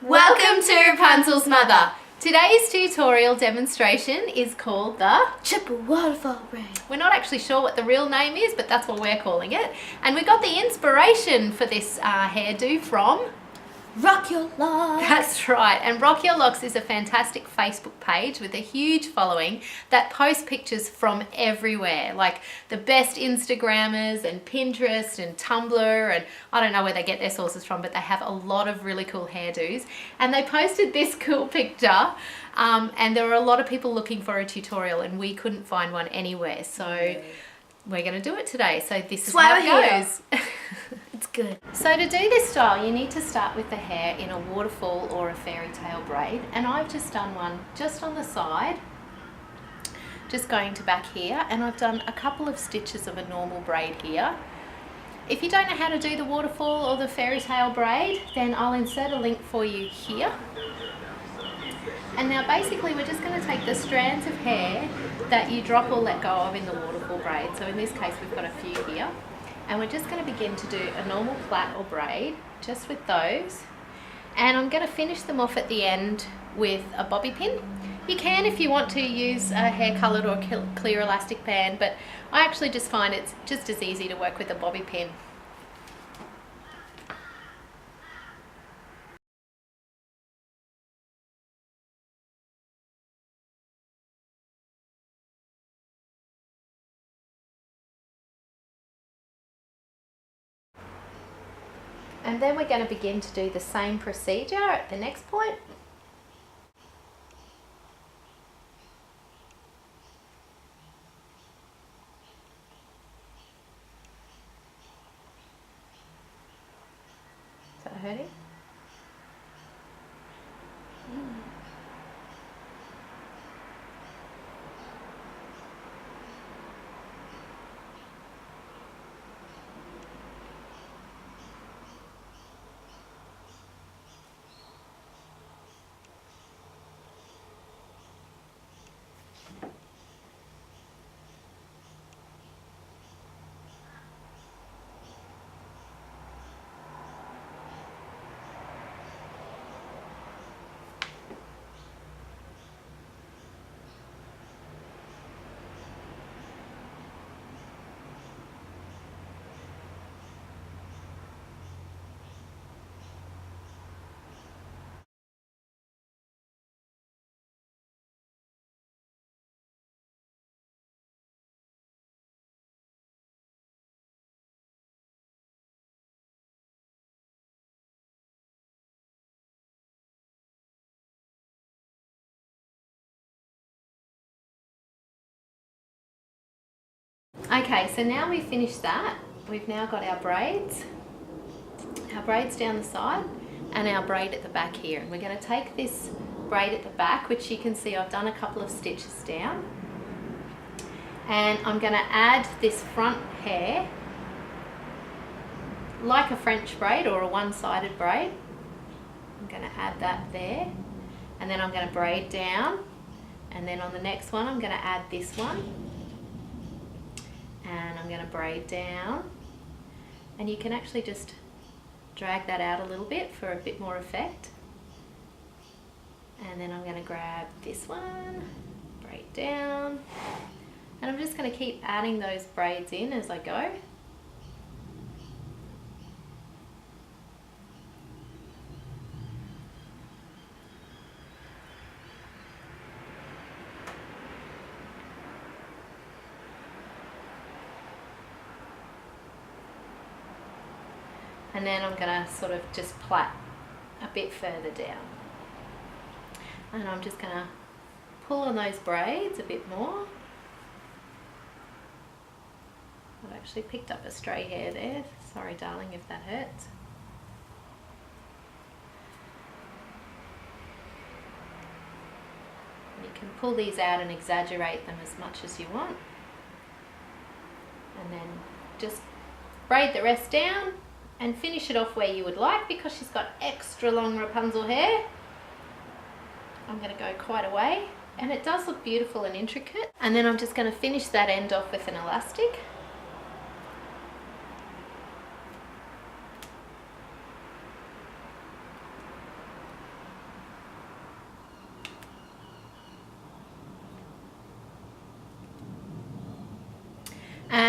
Welcome to Rapunzel's Mother. Today's tutorial demonstration is called the Triple Waterfall Braid. We're not actually sure what the real name is, but that's what we're calling it. And we got the inspiration for this hairdo from Rock Your Locks. That's right. And Rock Your Locks is a fantastic Facebook page with a huge following that posts pictures from everywhere, like the best Instagrammers and Pinterest and Tumblr, and I don't know where they get their sources from, but they have a lot of really cool hairdos. And they posted this cool picture, and there were a lot of people looking for a tutorial, and we couldn't find one anywhere. So we're going to do it today. So this is how it goes. It's good. So to do this style, you need to start with the hair in a waterfall or a fairy tale braid. And I've just done one just on the side, just going to back here. And I've done a couple of stitches of a normal braid here. If you don't know how to do the waterfall or the fairy tale braid, then I'll insert a link for you here. And now basically we're just going to take the strands of hair that you drop or let go of in the waterfall braid. So in this case we've got a few here. And we're just going to begin to do a normal plait or braid, just with those. And I'm going to finish them off at the end with a bobby pin. You can, if you want to, use a hair coloured or clear elastic band, but I actually just find it's just as easy to work with a bobby pin. And then we're going to begin to do the same procedure at the next point. Is that hurting? Okay, so now we've finished that, we've now got our braids down the side and our braid at the back here. And we're going to take this braid at the back, which you can see I've done a couple of stitches down, and I'm going to add this front hair like a French braid or a one-sided braid. I'm going to add that there, and then I'm going to braid down, and then on the next one I'm going to add this one. And I'm going to braid down, and you can actually just drag that out a little bit for a bit more effect. And then I'm going to grab this one, braid down, and I'm just going to keep adding those braids in as I go. And then I'm going to sort of just plait a bit further down. And I'm just going to pull on those braids a bit more. I've actually picked up a stray hair there. Sorry, darling, if that hurts. You can pull these out and exaggerate them as much as you want. And then just braid the rest down and finish it off where you would like, because she's got extra long Rapunzel hair. I'm going to go quite a way, and it does look beautiful and intricate. And then I'm just going to finish that end off with an elastic.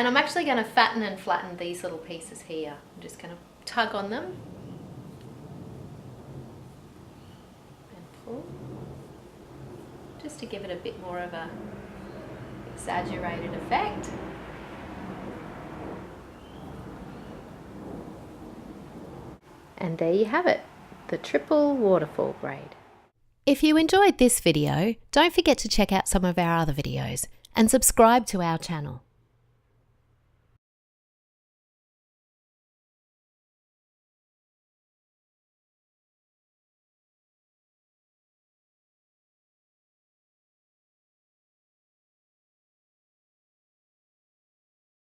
And I'm actually going to fatten and flatten these little pieces here. I'm just going to tug on them and pull, just to give it a bit more of a exaggerated effect. And there you have it, the triple waterfall braid. If you enjoyed this video, don't forget to check out some of our other videos and subscribe to our channel.